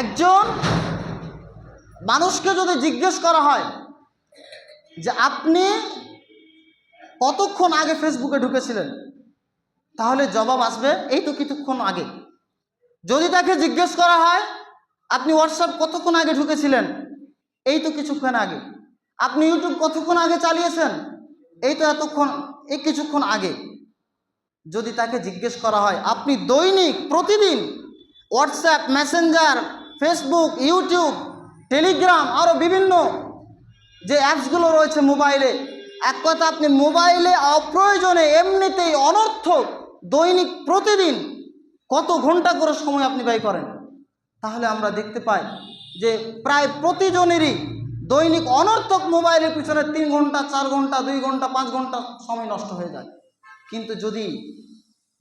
একজন মানুষকে যদি জিজ্ঞেস করা হয় যে আপনি কতক্ষণ আগে ফেসবুকে ঢুকেছিলেন, তাহলে জবাব আসবে এই তো কিছুক্ষণ আগে। যদি তাকে জিজ্ঞেস করা হয় আপনি হোয়াটসঅ্যাপ কতক্ষণ আগে ঢুকেছিলেন, এই তো কিছুক্ষণ আগে। আপনি ইউটিউব কতক্ষণ আগে চালিয়েছেন, এই তো এতক্ষণ, এই কিছুক্ষণ আগে। যদি তাকে জিজ্ঞেস করা হয় আপনি দৈনিক প্রতিদিন WhatsApp, Messenger, Facebook, YouTube, Telegram, আরও বিভিন্ন যে অ্যাপসগুলো রয়েছে মোবাইলে, এক কথা আপনি মোবাইলে অপ্রয়োজনে এমনিতেই অনর্থক দৈনিক প্রতিদিন কত ঘন্টা করে সময় আপনি ব্যয় করেন, তাহলে আমরা দেখতে পাই যে প্রায় প্রতিজনেরই দৈনিক অনর্থক মোবাইলের পিছনে 3 ঘন্টা, 4 ঘন্টা, 2 ঘন্টা, 5 ঘন্টা সময় নষ্ট হয়ে যায়। কিন্তু যদি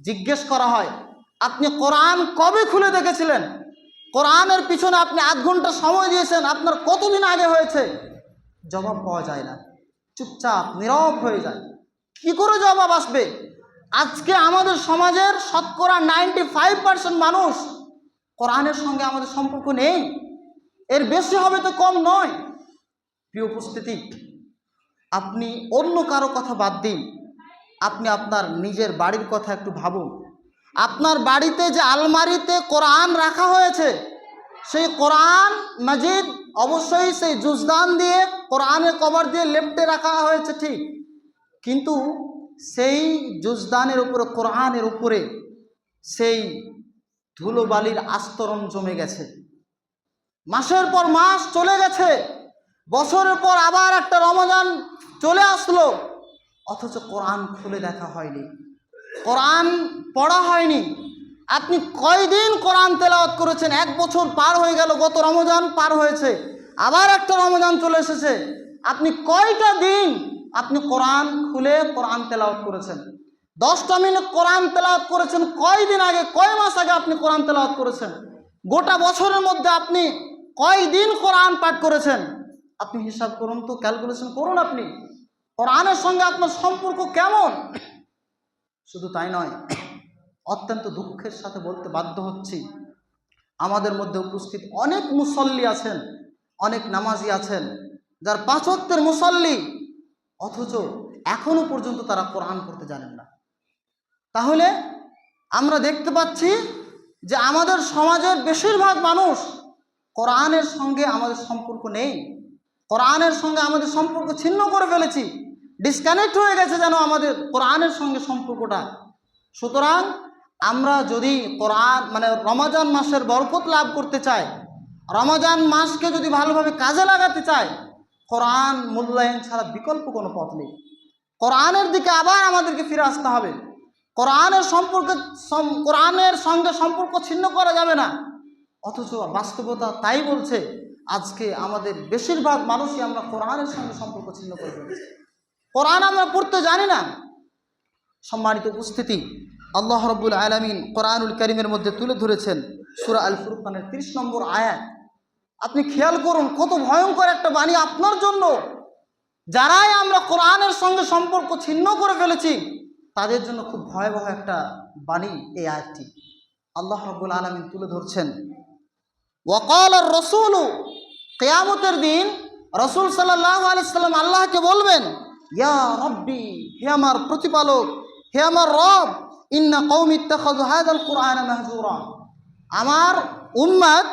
জিজ্ঞেস করা হয় আপনি কোরআন কবে খুলে দেখেছিলেন, কোরআনের পিছনে আপনি আধ ঘন্টা সময় দিয়েছেন, আপনার কতদিন আগে হয়েছে, জবাব পাওয়া যায় না, চুপচাপ নীরব হয়ে যায়। কি করে জবাব আসবে? আজকে আমাদের সমাজের শতকরা 95% মানুষ কোরআনের সঙ্গে আমাদের সম্পর্ক নেই, এর বেশি হবে তো কম নয়। প্রিয় উপস্থিতি, আপনি অন্য কারো কথা বাদ দিন, আপনি আপনার নিজের বাড়ির কথা একটু ভাবুন। আপনার বাড়িতে যে আলমারিতে কোরআন রাখা হয়েছে, সেই কোরআন মাজিদ অবশ্যই সেই জুজদান দিয়ে, কোরআনের কভার দিয়ে লেপ্টে রাখা হয়েছে ঠিক, কিন্তু সেই জুজদানের উপরে, কোরআনের উপরে সেই ধুলোবালির আস্তরণ জমে গেছে। মাসের পর মাস চলে গেছে, বছরের পর আবার একটা রমজান চলে আসলো, অথচ কোরআন খুলে দেখা হয়নি, কোরআন পড়া হয়নি। আপনি কয়দিন কোরআন তেলাওয়াত করেছেন? 1 বছর পার হয়ে গেল, গত রমজান পার হয়েছে, আবার একটা রমজান চলে এসেছে। আপনি কয়টা দিন আপনি কোরআন খুলে কোরআন তেলাওয়াত করেছেন? 10টা মিনিট কোরআন তেলাওয়াত করেছেন কয়দিন আগে, কয় মাস আগে আপনি কোরআন তেলাওয়াত করেছেন? গোটা বছরের মধ্যে আপনি কয়দিন কোরআন পাঠ করেছেন? আপনি হিসাব করুন তো, ক্যালকুলেশন করুন আপনি, কোরআনের সঙ্গে আপনার সম্পর্ক কেমন? শুধু তাই নয়, অত্যন্ত দুঃখের সাথে বলতে বাধ্য হচ্ছি, আমাদের মধ্যে উপস্থিত অনেক মুসল্লি আছেন, অনেক নামাজি আছেন, যার 5 ওয়াক্তের মুসল্লি, অথচ এখনো পর্যন্ত তারা কোরআন পড়তে জানেন না। তাহলে আমরা দেখতে পাচ্ছি যে আমাদের সমাজের বেশিরভাগ মানুষ কোরআনের সঙ্গে আমাদের সম্পর্ক নেই, কোরআনের সঙ্গে আমাদের সম্পর্ক ছিন্ন করে ফেলেছি, ডিসকানেক্ট হয়ে গেছে যেন আমাদের কোরআনের সঙ্গে সম্পর্কটা। সুতরাং আমরা যদি কোরআন রমজান মাসের বরকত লাভ করতে চাই, রমজান মাসকে যদি ভালোভাবে কাজে লাগাতে চাই, কোরআন মূল্যায়ন ছাড়া বিকল্প কোনো পথ নেই। কোরআনের দিকে আবার আমাদেরকে ফিরে আসতে হবে। কোরআনের সঙ্গে সম্পর্ক ছিন্ন করা যাবে না। অথচ বাস্তবতা তাই বলছে, আজকে আমাদের বেশিরভাগ মানুষই আমরা কোরআনের সঙ্গে সম্পর্ক ছিন্ন করে ফেলেছি, কোরআন আমরা পড়তে জানি না। সম্মানিত উপস্থিতি, আল্লাহ রাব্বুল আলামিন কোরআনুল কারীমের মধ্যে তুলে ধরেছেন সূরা আল ফুরকানের 30 নম্বর আয়াত। আপনি খেয়াল করুন, কত ভয়ঙ্কর একটা বাণী আপনার জন্য। যারাই আমরা কোরআনের সঙ্গে সম্পর্ক ছিন্ন করে ফেলেছি, তাদের জন্য খুব ভয়াবহ একটা বাণী এই আয়াতটি। আল্লাহ রাব্বুল আলামিন তুলে ধরছেন, ওয়াকাল আর রাসূল, কিয়ামতের দিন রাসূল সাল্লাল্লাহু আলাইহি সাল্লাম আল্লাহকে বলবেন, ইয়া রব্বি, হে আমার প্রতিপালক, হে আমার রব, ইন্না কওমি ইত্তাখাযু হাযাল কুরআনা মাহজুরা, আমার উম্মত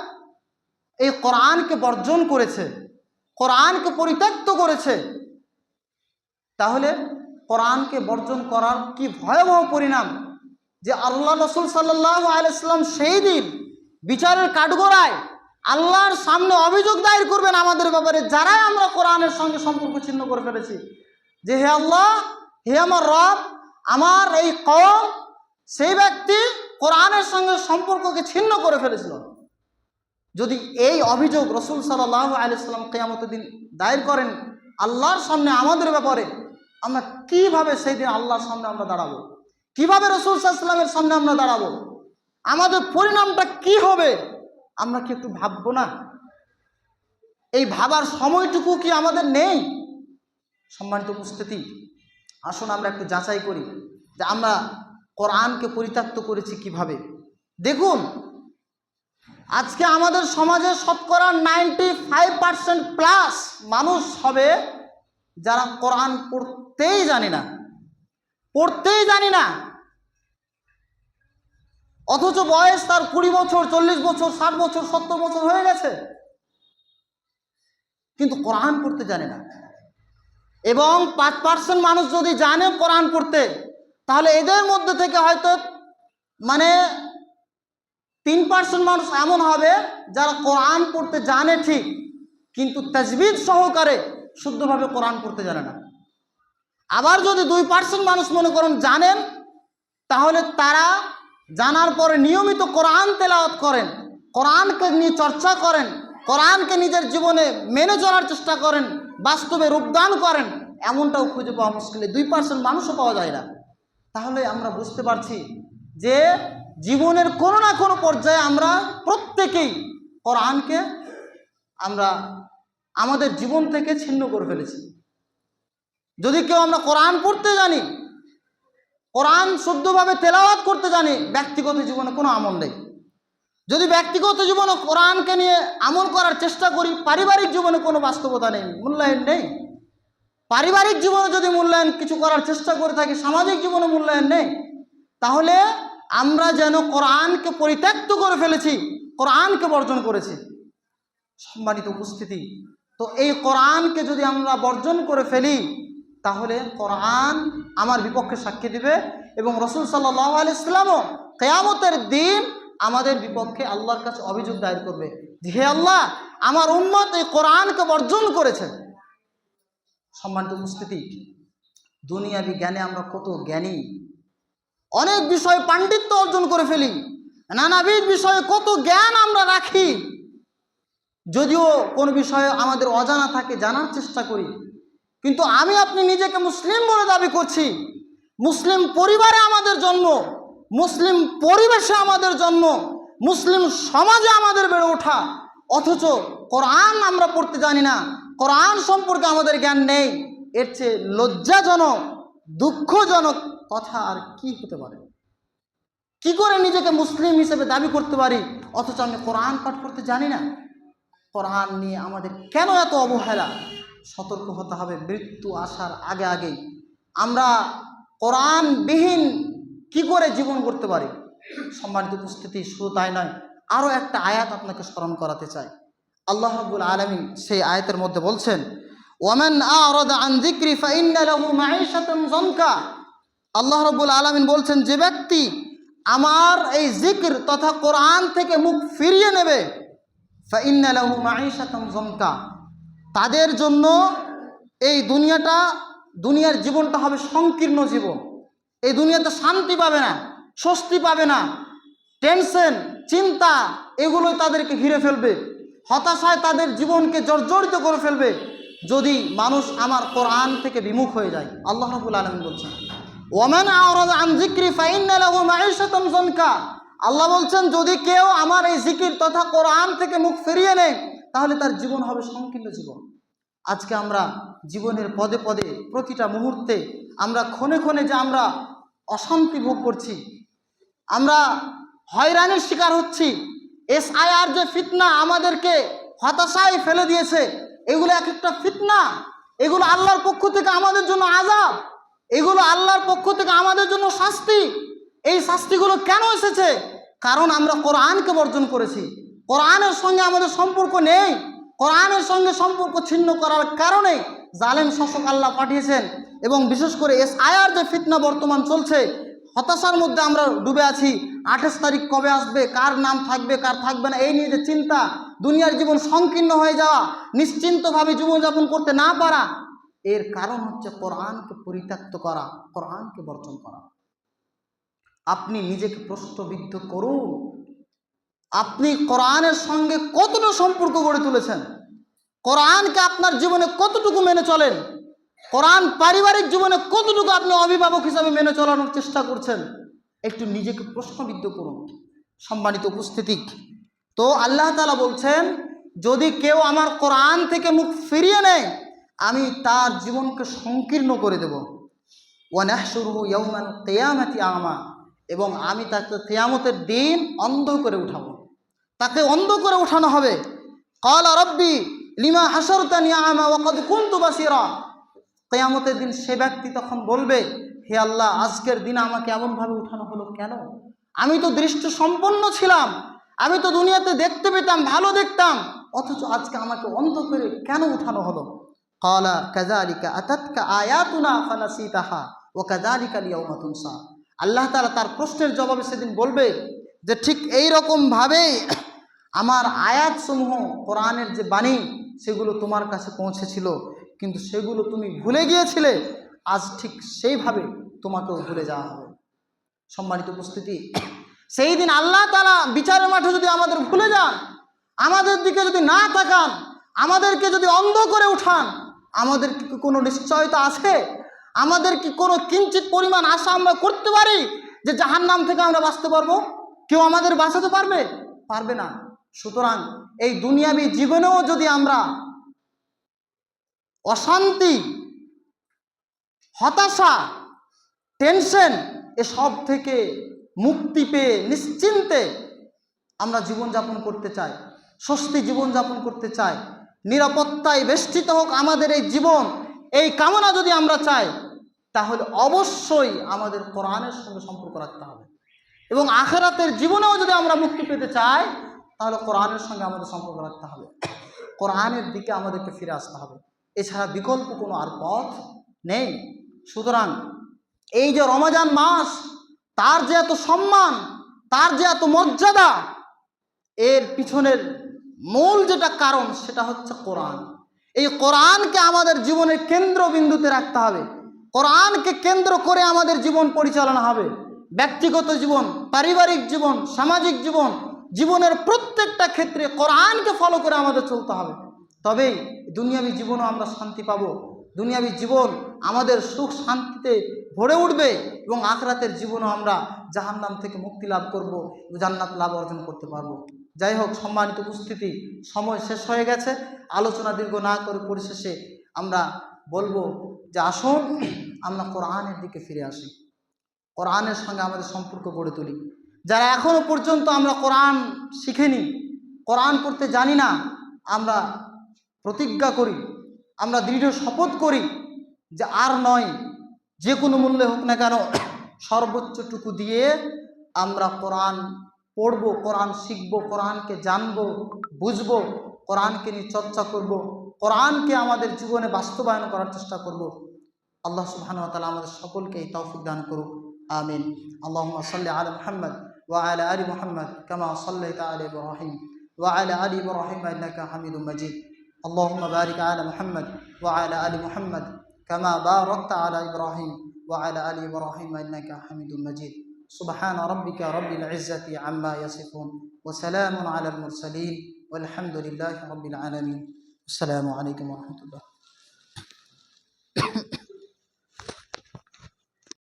এই কোরআনকে বর্জন করেছে, কোরআনকে পরিত্যক্ত করেছে। তাহলে কোরআনকে বর্জন করার কি ভয়াবহ পরিণাম, যে আল্লাহ রাসূল সাল্লাল্লাহু আলাইহি সাল্লাম সেই দিন বিচারের কাঠগড়ায় আল্লাহর সামনে অভিযোগ দায়ের করবেন আমাদের ব্যাপারে, যারাই আমরা কোরআনের সঙ্গে সম্পর্ক ছিন্ন করে ফেলেছি, যে হে আল্লাহ, হে আমার রব, আমার এই কওম, সেই ব্যক্তি কোরআনের সঙ্গে সম্পর্ককে ছিন্ন করে ফেলেছিল। যদি এই অভিযোগ রাসূল সাল্লাল্লাহু আলাইহি সাল্লাম কিয়ামতের দিন দায়ের করেন আল্লাহর সামনে আমাদের ব্যাপারে, আমরা কিভাবে সেই দিন আল্লাহর সামনে আমরা দাঁড়াবো? কিভাবে রাসূল সাল্লাল্লাহু আলাইহি সাল্লামের সামনে আমরা দাঁড়াবো? আমাদের পরিণামটা কি হবে? আমরা কি একটু ভাববো না? এই ভাবার সময়টুকু কি আমাদের নেই? সম্মানিত উপস্থিতি, আসুন আমরা একটু যাচাই করি যে আমরা কোরআনকে পরিত্যক্ত করেছি কিভাবে। দেখুন, আজকে আমাদের সমাজে শতকরা 95% প্লাস মানুষ হবে যারা কোরআন পড়তেই জানি না, অথচ বয়স তার 20 বছর, 40 বছর, 60 বছর, 70 বছর হয়ে গেছে, কিন্তু কোরআন পড়তে জানে না। এবং 5% মানুষ যদি জানে কোরআন পড়তে, তাহলে এদের মধ্যে থেকে হয়তো 3% মানুষ এমন হবে যারা কোরআন পড়তে জানে ঠিক, কিন্তু তাজবিদ সহকারে শুদ্ধভাবে কোরআন পড়তে জানে না। আবার যদি 2% মানুষ মনে করেন জানেন, তাহলে তারা জানার পরে নিয়মিত কোরআন তেলাওয়াত করেন, কোরআনকে নিয়ে চর্চা করেন, কোরআনকে নিজের জীবনে মেনে চলার চেষ্টা করেন, বাস্তবে রূপদান করেন, এমনটাও খুঁজে পাওয়া মুশকিল। 2% মানুষও পাওয়া যায় না। তাহলে আমরা বুঝতে পারছি যে জীবনের কোনো না কোনো পর্যায়ে আমরা প্রত্যেকেই কোরআনকে আমরা আমাদের জীবন থেকে ছিন্ন করে ফেলেছি। যদি কেউ আমরা কোরআন পড়তে জানি, কোরআন শুদ্ধভাবে তেলাওয়াত করতে জানি, ব্যক্তিগত জীবনে কোনো আমল নেই। যদি ব্যক্তিগত জীবনে কোরআনকে নিয়ে আমল করার চেষ্টা করি, পারিবারিক জীবনে কোনো বাস্তবতা নেই, মূল্যায়ন নেই। পারিবারিক জীবনে যদি মূল্যায়ন কিছু করার চেষ্টা করে থাকি, সামাজিক জীবনে মূল্যায়ন নেই, তাহলে আমরা যেন কোরআনকে পরিত্যক্ত করে ফেলেছি, কোরআনকে বর্জন করেছি। সম্মানিত উপস্থিতি, তো এই কোরআনকে যদি আমরা বর্জন করে ফেলি, তাহলে কোরআন আমার বিপক্ষে সাক্ষী দিবে এবং রাসূল সাল্লাল্লাহু আলাইহি ওয়াসাল্লামও কিয়ামতের দিন আমাদের বিপক্ষে আল্লাহর কাছে অভিযোগ দায়ের করবে যে হে আল্লাহ, আমার উম্মত এই কোরআনকে বর্জন করেছে। সম্মানিত উপস্থিতি, দুনিয়াবি জ্ঞানে আমরা কত জ্ঞানী, অনেক বিষয়ে পাণ্ডিত্য অর্জন করে ফেলি, নানাবিধ বিষয়ে কত জ্ঞান আমরা রাখি, যদিও কোন বিষয়ে আমাদের অজানা থাকে জানার চেষ্টা করি। কিন্তু আমি আপনি নিজেকে মুসলিম বলে দাবি করছি, মুসলিম পরিবারে আমাদের জন্ম, মুসলিম পরিবেশে আমাদের জন্ম, মুসলিম সমাজে আমাদের বেড়ে ওঠা, অথচ কোরআন আমরা পড়তে জানি না, কোরআন সম্পর্কে আমাদের জ্ঞান নেই। এর চেয়ে লজ্জাজনক, দুঃখজনক কথা আর কি হতে পারে? কি করে নিজেকে মুসলিম হিসেবে দাবি করতে পারি অথচ আমি কোরআন পাঠ করতে জানি না? কোরআন নিয়ে আমাদের কেন এত অবহেলা? সতর্ক হতে হবে মৃত্যু আসার আগে আগেই। আমরা কোরআনবিহীন কি করে জীবন করতে পারি? সম্মানিত উপস্থিতি, শুধু তাই নয়, আরও একটা আয়াত আপনাকে স্মরণ করাতে চাই। আল্লাহ রাব্বুল আলামিন সেই আয়াতের মধ্যে বলছেন, ওয়ামান আ'রাদা আন যিকরি ফাইন্না লাহু মাঈশাতান যানকা। আল্লাহ রাব্বুল আলামিন বলছেন, যে ব্যক্তি আমার এই জিকির তথা কোরআন থেকে মুখ ফিরিয়ে নেবে, ফাইন্না লাহু মাঈশাতান যানকা, তাদের জন্য এই দুনিয়ার জীবনটা হবে সংকীর্ণ জীবন। এই দুনিয়াতে শান্তি পাবে না, স্বস্তি পাবে না, টেনশন, চিন্তা এগুলোই তাদেরকে ঘিরে ফেলবে, হতাশায় তাদের জীবনকে জর্জরিত করে ফেলবে যদি মানুষ আমার কোরআন থেকে বিমুখ হয়ে যায়। আল্লাহ রাব্বুল আলামিন বলছেন, ওয়ামান আ'রাদা আন যিকরি ফাইন্না লাহু মাঈশাতান যানকা। আল্লাহ বলছেন, যদি কেউ আমার এই জিকির তথা কোরআন থেকে মুখ ফিরিয়ে নেয়, তাহলে তার জীবন হবে সংকীর্ণ জীবন। আজকে আমরা জীবনের পদে পদে প্রতিটা মুহূর্তে আমরা ক্ষণে ক্ষণে যে আমরা অশান্তি ভোগ করছি, আমরা হয়রানির শিকার হচ্ছি, SIR যে ফিতনা আমাদেরকে হতাশায় ফেলে দিয়েছে, এগুলো এক একটা ফিতনা, এগুলো আল্লাহর পক্ষ থেকে আমাদের জন্য আযাব, এগুলো আল্লাহর পক্ষ থেকে আমাদের জন্য শাস্তি। এই শাস্তিগুলো কেন এসেছে? কারণ আমরা কোরআনকে বর্জন করেছি, কোরআনের সঙ্গে আমাদের সম্পর্ক নেই। কোরআনের সঙ্গে সম্পর্ক ছিন্ন করার কারণে জালেম শাসক আল্লাহ পাঠিয়েছেন। এবং বিশেষ করে SIR যে ফিতনা বর্তমান চলছে, হতাশার মধ্যে আমরা ডুবে আছি। 28 তারিখ কবে আসবে, কার নাম থাকবে কার থাকবে না, এই নিয়ে যে চিন্তা, দুনিয়ার জীবন সংকীর্ণ হয়ে যাওয়া, নিশ্চিন্তভাবে জীবনযাপন করতে না পারা, এর কারণ হচ্ছে কোরআনকে পরিত্যক্ত করা, কোরআনকে বর্জন করা। আপনি নিজেকে প্রশ্নবিদ্ধ করুন, আপনি কোরআনের সঙ্গে কতটা সম্পর্ক গড়ে তুলেছেন, কোরআনকে আপনার জীবনে কতটুকু মেনে চলেন, কোরআন পারিবারিক জীবনে কতটুকু আপনি অভিভাবক হিসাবে মেনে চলানোর চেষ্টা করছেন, একটু নিজেকে প্রশ্নবিদ্ধ করুন। সম্মানিত উপস্থিতি, তো আল্লাহ তাআলা বলছেন, যদি কেউ আমার কোরআন থেকে মুখ ফিরিয়ে নেয়, আমি তার জীবনকে সংকীর্ণ করে দেব। ওয়া নাহশুরুহু ইয়াওমাল কিয়ামাতি আমা, এবং আমি তাকে কিয়ামতের দিন অন্ধ করে উঠাবো। তাকে অন্ধ করে উঠানো হবে। ক্বালা রাব্বি লিমা হাশারতানি আ'মা ওয়া ক্বাদ কুনতু বাসীরা। কিয়ামতের দিন সে ব্যক্তি তখন বলবে, হে আল্লাহ, আজকের দিন আমাকে এমনভাবে উঠানো হলো কেন? আমি তো দৃষ্টি সম্পন্ন ছিলাম, আমি তো দুনিয়াতে দেখতে পেতাম, ভালো দেখতাম, অথচ আজকে আমাকে অন্ধ করে কেন উঠানো হলো? ক্বালা কাযালিকা আতাতকা আয়াতুনা ফানাসিতাহা ওয়া কাযালিকা আল-ইয়াওমা তুনসা। আল্লাহ তাআলা তার প্রশ্নের জবাবে সেদিন বলবে যে ঠিক এই রকম ভাবেই আমার আয়াতসমূহ, কোরআনের যে বাণী, সেগুলো তোমার কাছে পৌঁছেছিল, কিন্তু সেগুলো তুমি ভুলে গিয়েছিলে, আজ ঠিক সেইভাবে তোমাকেও ভুলে যাওয়া হবে। সম্মানিত উপস্থিতি, সেই দিন আল্লাহ তাআলা বিচারের মাঠে যদি আমাদের ভুলে যান, আমাদের দিকে যদি না তাকান, আমাদেরকে যদি অন্ধ করে উঠান, আমাদের কি কোনো নিশ্চয়তা আছে? আমাদের কি কোনো কিঞ্চিত পরিমাণ আশা আমরা করতে পারি যে জাহান্নাম থেকে আমরা বাঁচতে পারবো? কেউ আমাদের বাঁচাতে পারবে? পারবে না। সুতরাং এই দুনিয়াবী জীবনেও যদি আমরা অশান্তি, হতাশা, টেনশন এসব থেকে মুক্তি পেয়ে নিশ্চিন্তে আমরা জীবনযাপন করতে চাই, স্বস্তি জীবনযাপন করতে চাই, নিরাপত্তায় বেষ্টিত হোক আমাদের এই জীবন, এই কামনা যদি আমরা চাই, তাহলে অবশ্যই আমাদের কোরআনের সঙ্গে সম্পর্ক রাখতে হবে। এবং আখিরাতের জীবনেও যদি আমরা মুক্তি পেতে চাই, তাহলে কোরআনের সঙ্গে আমাদের সম্পর্ক রাখতে হবে, কোরআনের দিকে আমাদেরকে ফিরে আসতে হবে। এছাড়া বিকল্প কোনো আর পথ নেই। সুতরাং এই যে রমজান মাস, তার যে এত সম্মান, তার যে এত মর্যাদা, এর পিছনের মূল যেটা কারণ সেটা হচ্ছে কোরআন। এই কোরআনকে আমাদের জীবনের কেন্দ্রবিন্দুতে রাখতে হবে, কোরআনকে কেন্দ্র করে আমাদের জীবন পরিচালনা হবে। ব্যক্তিগত জীবন, পারিবারিক জীবন, সামাজিক জীবন, জীবনের প্রত্যেকটা ক্ষেত্রে কোরআনকে ফলো করে আমাদের চলতে হবে। তবেই দুনিয়াবী জীবনও আমরা শান্তি পাব, দুনিয়াবী জীবন আমাদের সুখ শান্তিতে ভরে উঠবে, এবং আখিরাতের জীবনও আমরা জাহান্নাম থেকে মুক্তি লাভ করব, জান্নাত লাভ অর্জন করতে পারব। যাই হোক, সম্মানিত উপস্থিতি, সময় শেষ হয়ে গেছে। আলোচনা দীর্ঘ না করে পরিশেষে আমরা বলবো যে আসুন আমরা কোরআনের দিকে ফিরে আসি, কোরআনের সঙ্গে আমাদের সম্পর্ক গড়ে তুলি। যারা এখনও পর্যন্ত আমরা কোরআন শিখিনি, কোরআন পড়তে জানি না, আমরা প্রতিজ্ঞা করি, আমরা দৃঢ় শপথ করি যে আর নয়, যে কোনো মূল্যে হোক না কেন সর্বোচ্চটুকু দিয়ে আমরা কোরআন পড়ব, কোরআন শিখব, কোরআনকে জানব, বুঝব, কোরআনকে নিয়ে চর্চা করব, কোরআনকে আমাদের জীবনে বাস্তবায়ন করার চেষ্টা করব। আল্লাহ সুবহানাহু ওয়া তাআলা আমাদের সকলকে এই তৌফিক দান করুক। আমিন। আল্লাহুম্মা সাল্লি আলা মুহাম্মদ ওয়া আলা আলি মুহাম্মদ কামা সাল্লাইতা আলা ইব্রাহিম ওয়া আলা আলি ইব্রাহিম ইন্নাকা হামিদুম মাজিদ। আল্লাহুম্মা বারিক আলা মুহাম্মদ ওয়া আলা আলি মুহাম্মদ কামা বারাকতা আলা ইব্রাহিম ওয়া আলা আলি ইব্রাহিম ইন্নাকা হামিদুম মাজিদ। সুবহান রাব্বিকা রাব্বিল ইজ্জাতি আম্মা ইয়াসিফুন ওয়া সালামুন আলাল মুরসালিন ওয়ালহামদুলিল্লাহি রাব্বিল আলামিন। আসসালামু আলাইকুম ওয়া রাহমাতুল্লাহ।